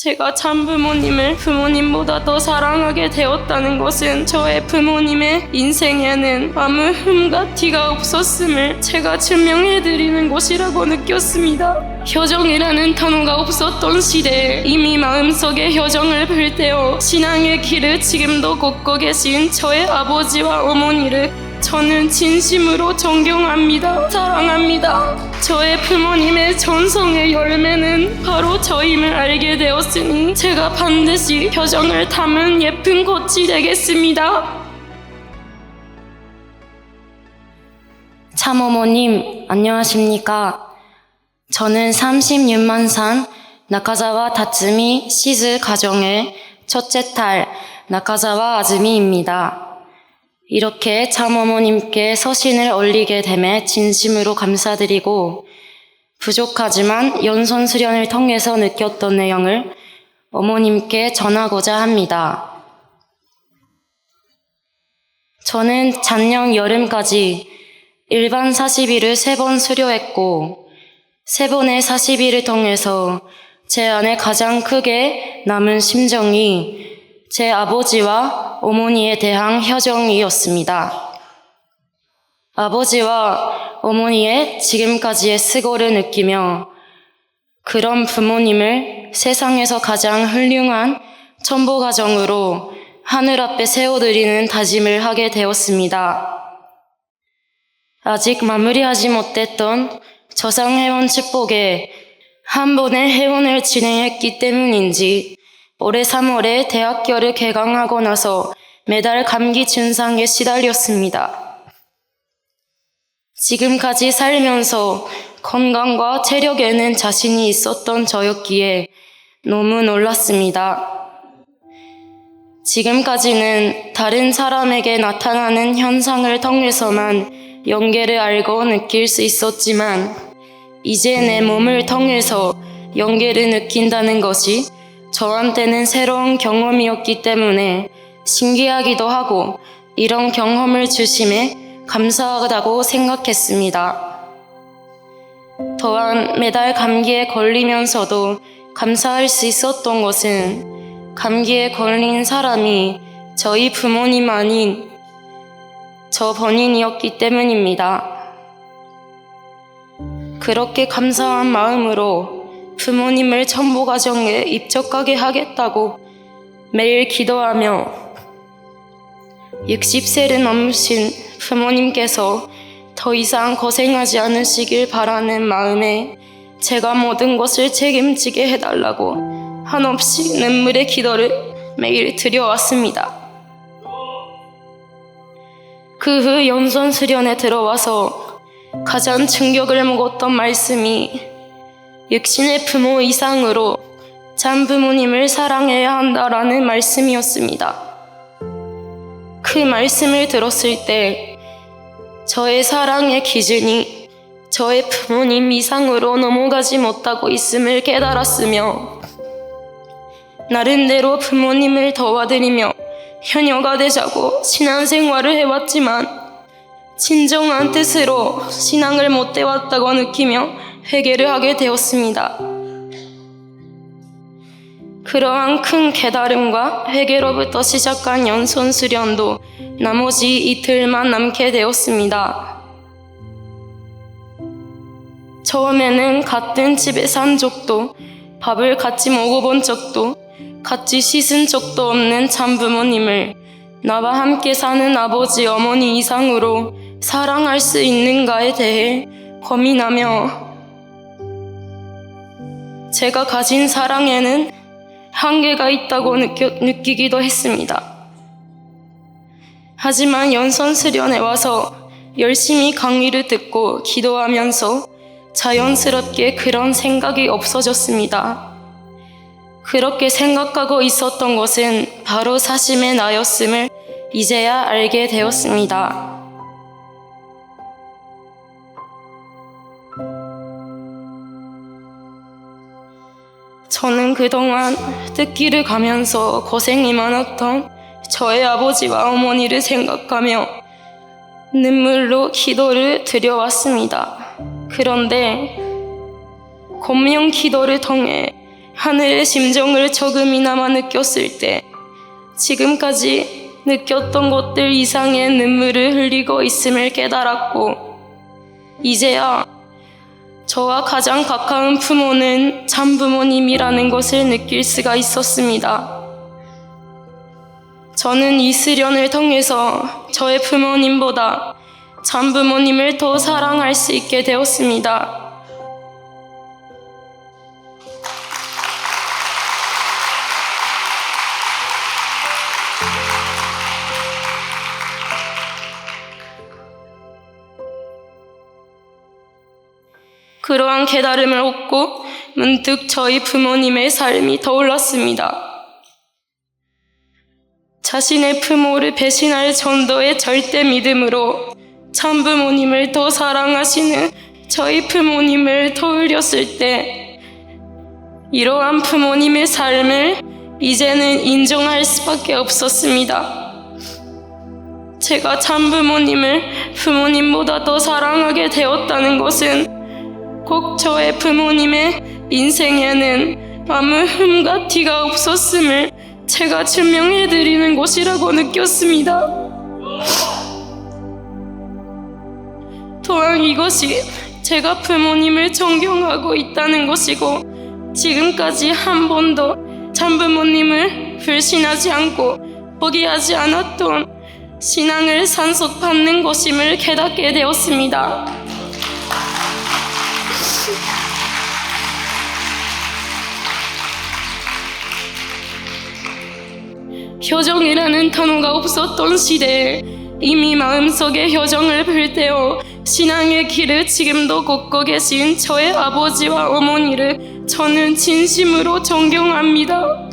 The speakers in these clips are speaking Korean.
제가 참 부모님을 부모님보다 더 사랑하게 되었다는 것은 저의 부모님의 인생에는 아무 흠과 티가 없었음을 제가 증명해드리는 것이라고 느꼈습니다. 효정이라는 단어가 없었던 시대에 이미 마음속에 효정을 불태워 신앙의 길을 지금도 걷고 계신 저의 아버지와 어머니를 저는 진심으로 존경합니다. 사랑합니다. 저의 부모님의 전성의 열매는 바로 저임을 알게 되었으니 제가 반드시 효정을 담은 예쁜 꽃이 되겠습니다. 참어머님, 안녕하십니까? 저는 36만 산 나카자와 다츠미 시즈 가정의 첫째 딸 나카자와 아즈미입니다. 이렇게 참어머님께 서신을 올리게 됨에 진심으로 감사드리고 부족하지만 연선 수련을 통해서 느꼈던 내용을 어머님께 전하고자 합니다. 저는 작년 여름까지 일반 40일을 3번 수료했고 3번의 40일을 통해서 제 안에 가장 크게 남은 심정이 제 아버지와 어머니에 대한 효정이었습니다. 아버지와 어머니의 지금까지의 수고를 느끼며 그런 부모님을 세상에서 가장 훌륭한 첨보 가정으로 하늘 앞에 세워드리는 다짐을 하게 되었습니다. 아직 마무리하지 못했던 저상회원 축복에 한 번의 회원을 진행했기 때문인지 올해 3월에 대학교를 개강하고 나서 매달 감기 증상에 시달렸습니다. 지금까지 살면서 건강과 체력에는 자신이 있었던 저였기에 너무 놀랐습니다. 지금까지는 다른 사람에게 나타나는 현상을 통해서만 연계를 알고 느낄 수 있었지만 이제 내 몸을 통해서 연계를 느낀다는 것이 저한테는 새로운 경험이었기 때문에 신기하기도 하고 이런 경험을 주심에 감사하다고 생각했습니다. 또한 매달 감기에 걸리면서도 감사할 수 있었던 것은 감기에 걸린 사람이 저희 부모님 아닌 저 본인이었기 때문입니다. 그렇게 감사한 마음으로 부모님을 첨보가정에 입적하게 하겠다고 매일 기도하며 60세를 넘으신 부모님께서 더 이상 고생하지 않으시길 바라는 마음에 제가 모든 것을 책임지게 해달라고 한없이 눈물의 기도를 매일 드려왔습니다. 그 후 연선 수련에 들어와서 가장 충격을 먹었던 말씀이 육신의 부모 이상으로 참 부모님을 사랑해야 한다라는 말씀이었습니다. 그 말씀을 들었을 때 저의 사랑의 기준이 저의 부모님 이상으로 넘어가지 못하고 있음을 깨달았으며 나름대로 부모님을 도와드리며 효녀가 되자고 신앙생활을 해왔지만 진정한 뜻으로 신앙을 못 해왔다고 느끼며 회개를 하게 되었습니다. 그러한 큰 깨달음과 회개로부터 시작한 연선 수련도 나머지 이틀만 남게 되었습니다. 처음에는 같은 집에 산 적도 밥을 같이 먹어본 적도 같이 씻은 적도 없는 참 부모님을 나와 함께 사는 아버지 어머니 이상으로 사랑할 수 있는가에 대해 고민하며 제가 가진 사랑에는 한계가 있다고 느끼기도 했습니다. 하지만 연선 수련에 와서 열심히 강의를 듣고 기도하면서 자연스럽게 그런 생각이 없어졌습니다. 그렇게 생각하고 있었던 것은 바로 사심의 나였음을 이제야 알게 되었습니다. 저는 그동안 뜻길을 가면서 고생이 많았던 저의 아버지와 어머니를 생각하며 눈물로 기도를 드려왔습니다. 그런데 권명 기도를 통해 하늘의 심정을 조금이나마 느꼈을 때 지금까지 느꼈던 것들 이상의 눈물을 흘리고 있음을 깨달았고, 이제야 저와 가장 가까운 부모는 참부모님이라는 것을 느낄 수가 있었습니다. 저는 이 수련을 통해서 저의 부모님보다 참부모님을 더 사랑할 수 있게 되었습니다. 그러한 깨달음을 얻고 문득 저희 부모님의 삶이 떠올랐습니다. 자신의 부모를 배신할 정도의 절대 믿음으로 참부모님을 더 사랑하시는 저희 부모님을 떠올렸을 때 이러한 부모님의 삶을 이제는 인정할 수밖에 없었습니다. 제가 참부모님을 부모님보다 더 사랑하게 되었다는 것은 꼭 저의 부모님의 인생에는 아무 흠과 티가 없었음을 제가 증명해드리는 것이라고 느꼈습니다. 또한 이것이 제가 부모님을 존경하고 있다는 것이고, 지금까지 한 번도 참부모님을 불신하지 않고 포기하지 않았던 신앙을 산속받는 것임을 깨닫게 되었습니다. 효정이라는 단어가 없었던 시대에 이미 마음속에 효정을 불태워 신앙의 길을 지금도 걷고 계신 저의 아버지와 어머니를 저는 진심으로 존경합니다.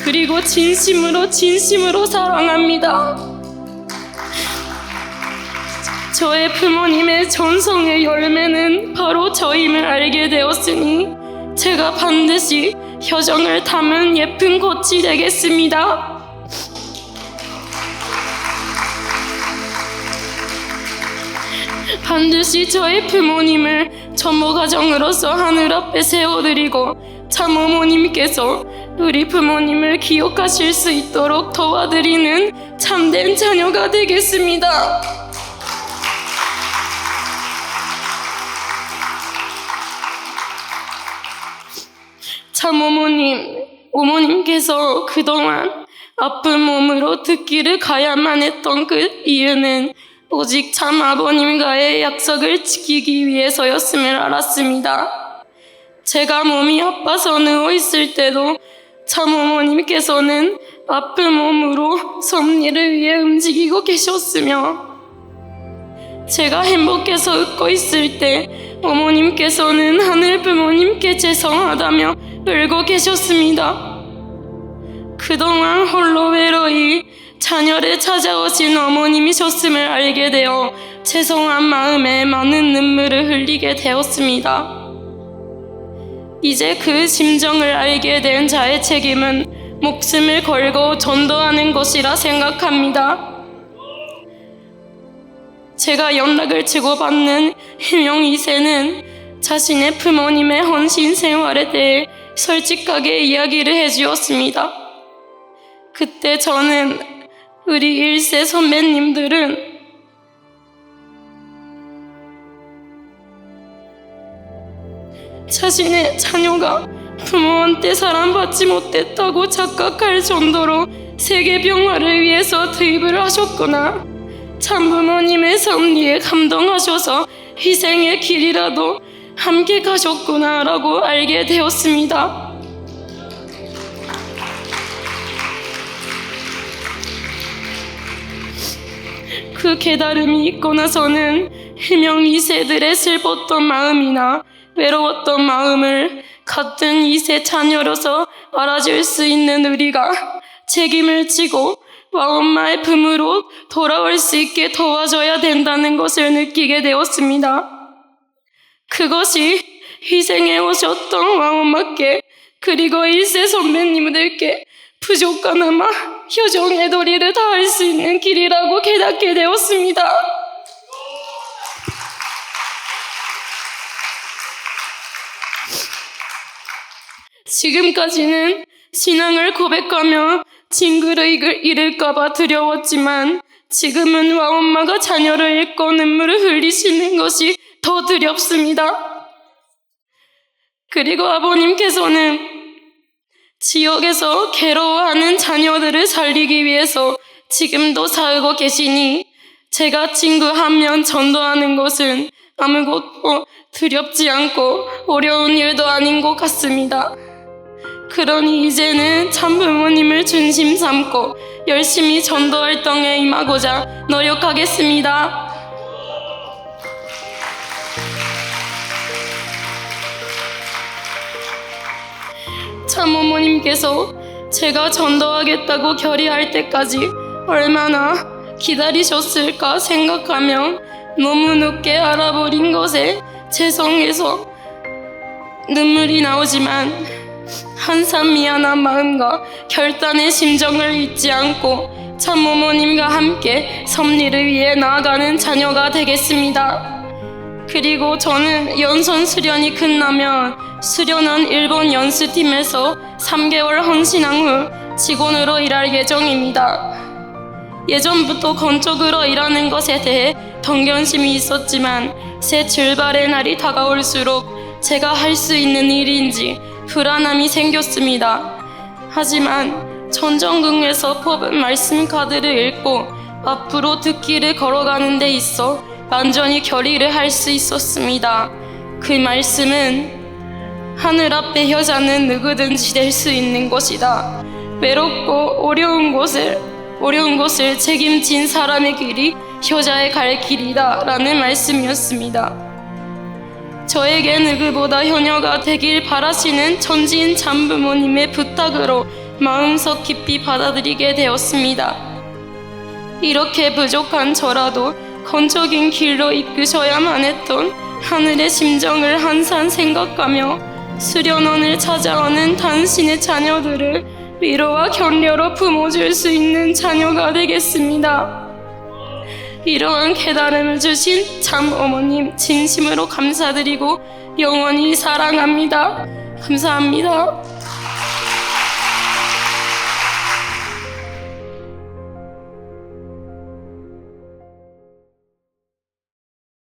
그리고 진심으로 사랑합니다. 저의 부모님의 전성의 열매는 바로 저임을 알게 되었으니 제가 반드시 효정을 담은 예쁜 꽃이 되겠습니다. 반드시 저의 부모님을 전모 가정으로서 하늘 앞에 세워드리고 참어머님께서 우리 부모님을 기억하실 수 있도록 도와드리는 참된 자녀가 되겠습니다. 참어머님, 어머님께서 그동안 아픈 몸으로 듣기를 가야만 했던 그 이유는 오직 참아버님과의 약속을 지키기 위해서였음을 알았습니다. 제가 몸이 아파서 누워있을 때도 참어머님께서는 아픈 몸으로 섭리를 위해 움직이고 계셨으며, 제가 행복해서 웃고 있을 때 어머님께서는 하늘 부모님께 죄송하다며 울고 계셨습니다. 그동안 홀로 외로이 자녀를 찾아오신 어머님이셨음을 알게 되어 죄송한 마음에 많은 눈물을 흘리게 되었습니다. 이제 그 심정을 알게 된 자의 책임은 목숨을 걸고 전도하는 것이라 생각합니다. 제가 연락을 주고받는 해명 2세는 자신의 부모님의 헌신 생활에 대해 솔직하게 이야기를 해주었습니다. 그때 저는 우리 1세 선배님들은 자신의 자녀가 부모한테 사랑받지 못했다고 착각할 정도로 세계 평화를 위해서 투입을 하셨구나. 참부모님의 섭리에 감동하셔서 희생의 길이라도 함께 가셨구나 라고 알게 되었습니다. 그 깨달음이 있고 나서는 해명 2세들의 슬펐던 마음이나 외로웠던 마음을 같은 2세 자녀로서 알아줄 수 있는 우리가 책임을 지고 와엄마의 품으로 돌아올 수 있게 도와줘야 된다는 것을 느끼게 되었습니다. 그것이 희생해 오셨던 와엄마께 그리고 1세 선배님들께 부족하나마 효정의 도리를 다할 수 있는 길이라고 깨닫게 되었습니다. 지금까지는 신앙을 고백하며 징그를 잃을까봐 두려웠지만 지금은 와엄마가 자녀를 잃고 눈물을 흘리시는 것이 더 두렵습니다. 그리고 아버님께서는 지역에서 괴로워하는 자녀들을 살리기 위해서 지금도 살고 계시니 제가 친구 한 명 전도하는 것은 아무것도 두렵지 않고 어려운 일도 아닌 것 같습니다. 그러니 이제는 참부모님을 중심 삼고 열심히 전도 활동에 임하고자 노력하겠습니다. 참어머님께서 제가 전도하겠다고 결의할 때까지 얼마나 기다리셨을까 생각하면 너무 늦게 알아버린 것에 죄송해서 눈물이 나오지만 항상 미안한 마음과 결단의 심정을 잊지 않고 참어머님과 함께 섭리를 위해 나아가는 자녀가 되겠습니다. 그리고 저는 연선 수련이 끝나면 수련원 일본 연수팀에서 3개월 헌신한 후 직원으로 일할 예정입니다. 예전부터 건축으로 일하는 것에 대해 동경심이 있었지만 새 출발의 날이 다가올수록 제가 할 수 있는 일인지 불안함이 생겼습니다. 하지만 전정궁에서 뽑은 말씀 카드를 읽고 앞으로 듣기를 걸어가는 데 있어 완전히 결의를 할 수 있었습니다. 그 말씀은 하늘 앞의 여자는 누구든지 될 수 있는 것이다. 외롭고 어려운 곳을 책임진 사람의 길이 여자의 갈 길이다 라는 말씀이었습니다. 저에게 누구보다 효녀가 되길 바라시는 천지인 참부모님의 부탁으로 마음속 깊이 받아들이게 되었습니다. 이렇게 부족한 저라도 건적인 길로 이끄셔야만 했던 하늘의 심정을 항상 생각하며 수련원을 찾아오는 당신의 자녀들을 위로와 격려로 품어줄 수 있는 자녀가 되겠습니다. 이러한 깨달음을 주신 참 어머님 진심으로 감사드리고 영원히 사랑합니다. 감사합니다.